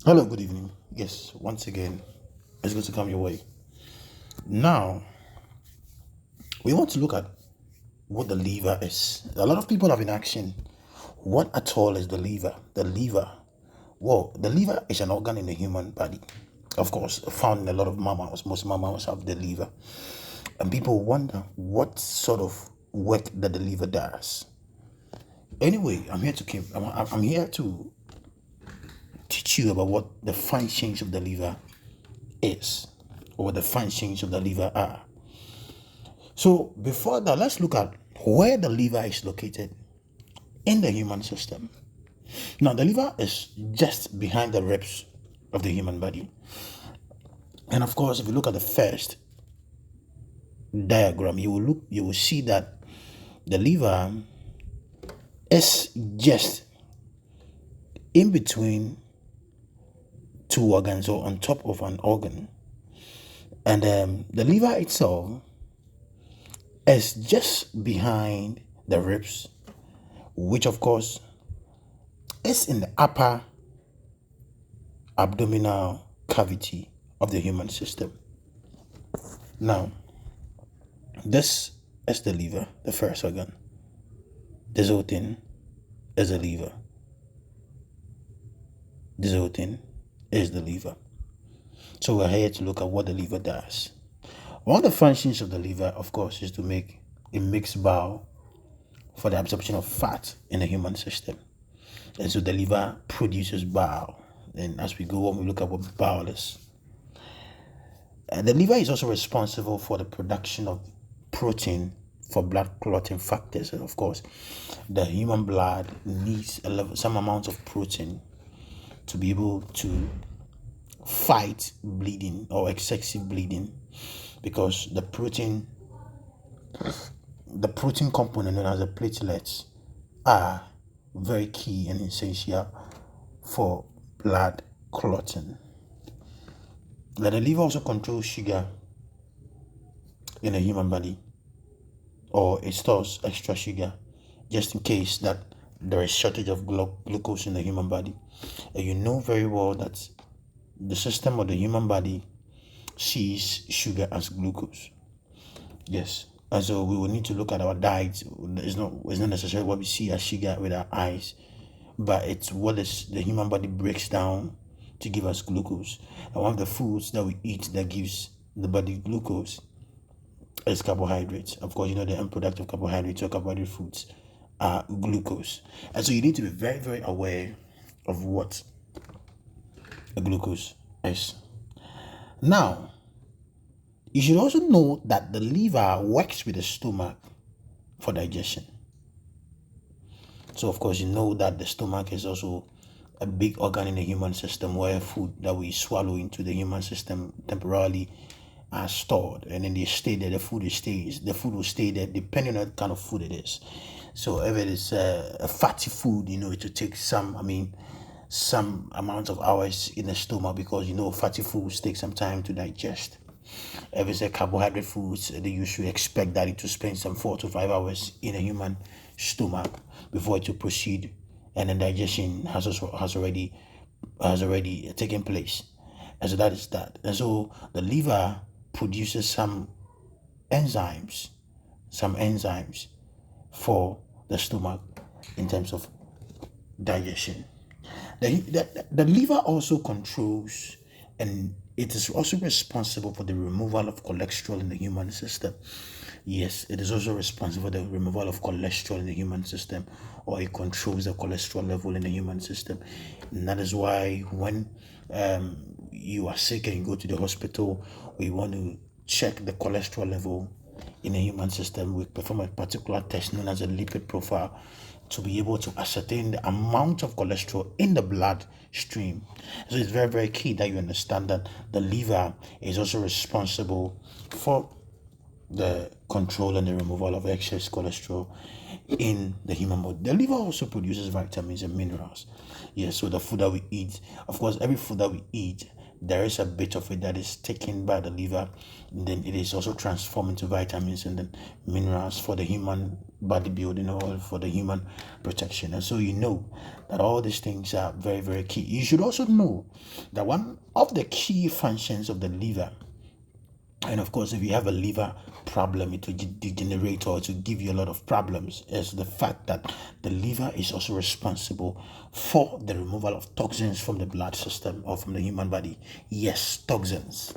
Hello, good evening. Yes, once again, it's good to come your way. Now, we want to look at what the liver is. A lot of people have been asking, what at all is the liver? The liver. Well, the liver is an organ in the human body. Of course, found in a lot of mammals. Most mammals have the liver. And people wonder what sort of work that the liver does. Anyway, I'm here to teach you about what the functions of the liver is, or what the functions of the liver are. So before that, let's look at where the liver is located in the human system. Now, the liver is just behind the ribs of the human body. And of course, if you look at the first diagram, you will see that the liver is just in between two organs, or on top of an organ. And the liver itself is just behind the ribs, which of course is in the upper abdominal cavity of the human system. Now, this is the liver, the first organ. This whole thing is the liver. This whole thing is the liver. So we're here to look at what the liver does. One of the functions of the liver, of course, is to make a mixed bowel for the absorption of fat in the human system. And so the liver produces bile. And as we go on, we look at what bile is. The liver is also responsible for the production of protein for blood clotting factors. And of course, the human blood needs some amount of protein to be able to fight bleeding or excessive bleeding, because the protein component known as the platelets are very key and essential for blood clotting. Now, the liver also controls sugar in the human body, or it stores extra sugar just in case that there is shortage of glucose in the human body. And you know very well that the system of the human body sees sugar as glucose. Yes. And so we will need to look at our diet. It's not necessarily what we see as sugar with our eyes, but it's what the human body breaks down to give us glucose. And one of the foods that we eat that gives the body glucose is carbohydrates. Of course, you know the end product of carbohydrates or carbohydrate foods are glucose. And so you need to be very, very aware of what a glucose is. Now, you should also know that the liver works with the stomach for digestion. So of course, you know that the stomach is also a big organ in the human system, where food that we swallow into the human system temporarily are stored, and then they stay there. The food will stay there depending on the kind of food it is. So if it is a fatty food, it will take some amount of hours in the stomach, because fatty foods take some time to digest. If it's a carbohydrate foods, then you should expect that it to spend some 4 to 5 hours in a human stomach before it will proceed, and then digestion has already taken place. And so that is that. And so the liver produces some enzymes for the stomach in terms of digestion. The liver also controls, and it is also responsible for the removal of cholesterol in the human system. Yes, it is also responsible for the removal of cholesterol in the human system, or it controls the cholesterol level in the human system. And that is why when you are sick and you go to the hospital, we want to check the cholesterol level in the human system. We perform a particular test known as a lipid profile to be able to ascertain the amount of cholesterol in the blood stream. So it's very, very key that you understand that the liver is also responsible for the control and the removal of excess cholesterol in the human body. The liver also produces vitamins and minerals. Yes, so the food that we eat, of course, every food that we eat there is a bit of it that is taken by the liver, and then it is also transformed into vitamins and then minerals for the human body building or for the human protection. And so you know that all these things are very, very key. You should also know that one of the key functions of the liver, and of course, if you have a liver problem, it will degenerate or to give you a lot of problems, is the fact that the liver is also responsible for the removal of toxins from the blood system or from the human body. Yes, toxins.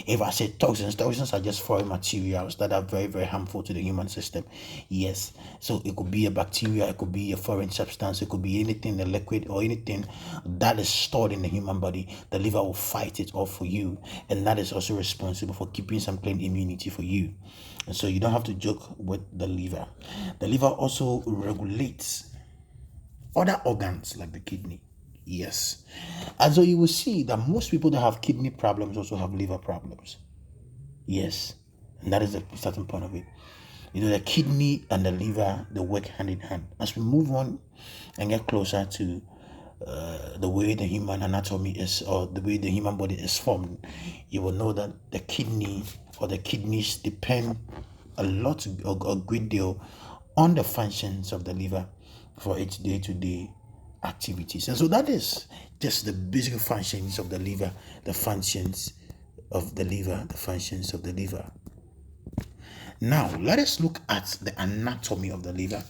If I say toxins are just foreign materials that are very, very harmful to the human system. Yes, so it could be a bacteria, it could be a foreign substance, it could be anything, a liquid or anything that is stored in the human body. The liver will fight it off for you, and that is also responsible for keeping some plain immunity for you. And so you don't have to joke with the liver. The liver also regulates other organs like the kidney. Yes. And so you will see that most people that have kidney problems also have liver problems. Yes. And that is the starting point of it. You know, the kidney and the liver, they work hand in hand. As we move on and get closer to the way the human anatomy is, or the way the human body is formed, you will know that the kidney or the kidneys depend a lot, a great deal, on the functions of the liver for its day-to-day activities. And so that is just the basic functions of the liver, the functions of the liver. Now, let us look at the anatomy of the liver.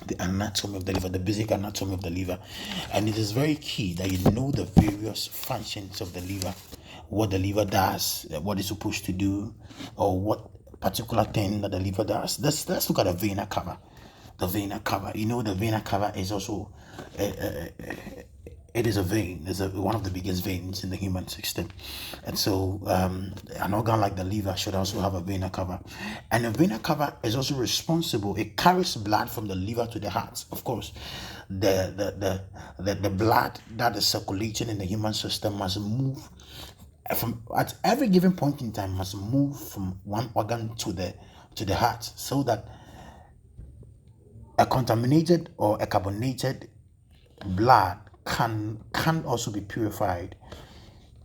The basic anatomy of the liver. And it is very key that you know the various functions of the liver, what the liver does, what it's supposed to do, or what particular thing that the liver does. Let's look at the vena cava. The vena cava. You know, the vena cava is also it is a vein. It's one of the biggest veins in the human system. And so an organ like the liver should also have a vena cava. And the vena cava is also responsible. It carries blood from the liver to the heart. Of course, the blood that is circulating in the human system must move from, at every given point in time, must move from one organ to the heart, so that a contaminated or a carbonated blood can also be purified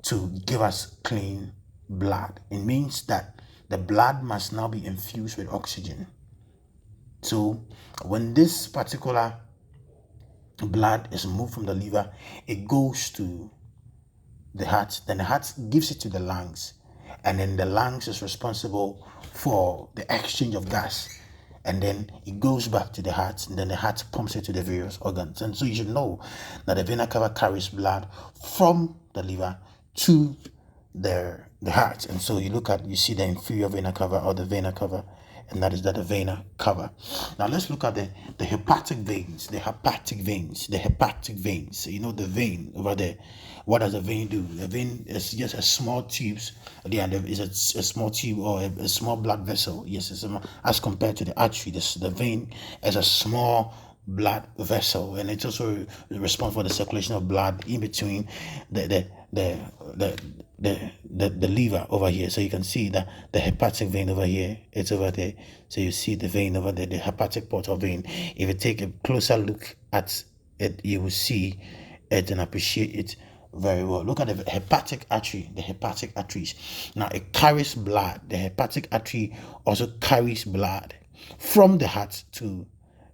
to give us clean blood. It means that the blood must now be infused with oxygen. So when this particular blood is moved from the liver, it goes to the heart, then the heart gives it to the lungs, and then the lungs is responsible for the exchange of gas, and then it goes back to the heart, and then the heart pumps it to the various organs. And so you should know that the vena cava carries blood from the liver to the heart. And so you see the inferior vena cava or the vena cava, and that is the vena cava. Now let's look at the hepatic veins. The hepatic veins. You know the vein over there. What does a vein do? A vein is just a small tube. Again, is a small tube or a small blood vessel. Yes, as compared to the artery. The vein is a small blood vessel, and it's also responsible for the circulation of blood in between the liver over here. So you can see that the hepatic vein over here, it's over there. So you see the vein over there, the hepatic portal vein. If you take a closer look at it, you will see it and appreciate it very well. Look at the hepatic artery, the hepatic arteries. Now it carries blood. The hepatic artery also carries blood from the heart to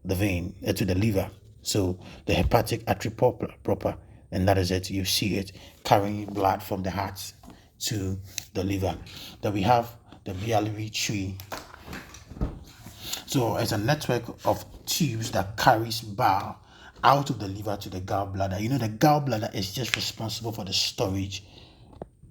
the vein, to the liver. So the hepatic artery proper, and that is it. You see it carrying blood from the heart to the liver. Then we have the biliary tree. So it's a network of tubes that carries bile out of the liver to the gallbladder. You know, the gallbladder is just responsible for the storage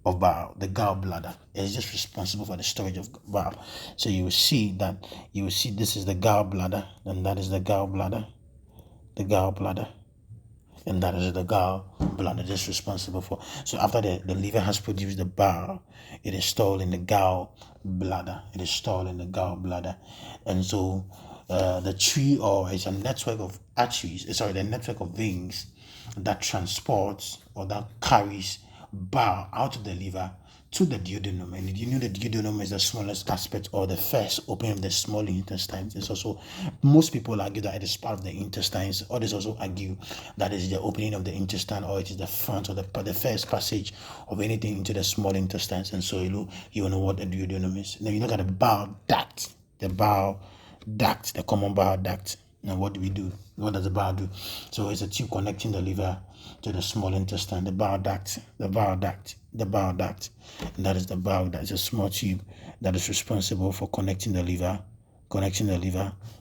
of bile. The gallbladder is just responsible for the storage of bile. So you will see this is the gallbladder, and that is the gallbladder, and that is the gallbladder just responsible for. So after the liver has produced the bile, it is stored in the gallbladder. And so the tree, or it's a network of the network of veins that transports or that carries bile out of the liver to the duodenum. And did you know the duodenum is the smallest aspect or the first opening of the small intestines? It's also, most people argue that it is part of the intestines. Others also argue that it is the opening of the intestine, or it is the front or the first passage of anything into the small intestines. And so you know what the duodenum is. Now you look at the bile duct, the common bile duct. Now what do we do? What does the bile do? So it's a tube connecting the liver to the small intestine, the bile duct. And that is the bile duct. It's a small tube that is responsible for connecting the liver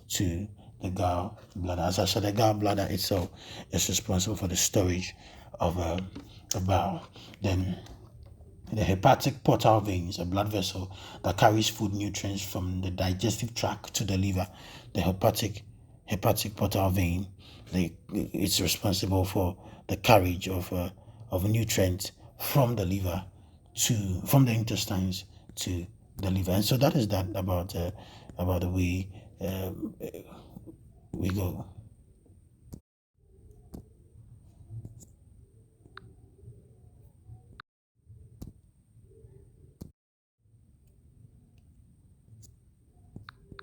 to the gallbladder. As I said, the gallbladder itself is responsible for the storage of the bile. Then the hepatic portal vein is a blood vessel that carries food nutrients from the digestive tract to the liver. The hepatic portal vein, it's responsible for the carriage of nutrients from the liver from the intestines to the liver. And so that is that about the way we go.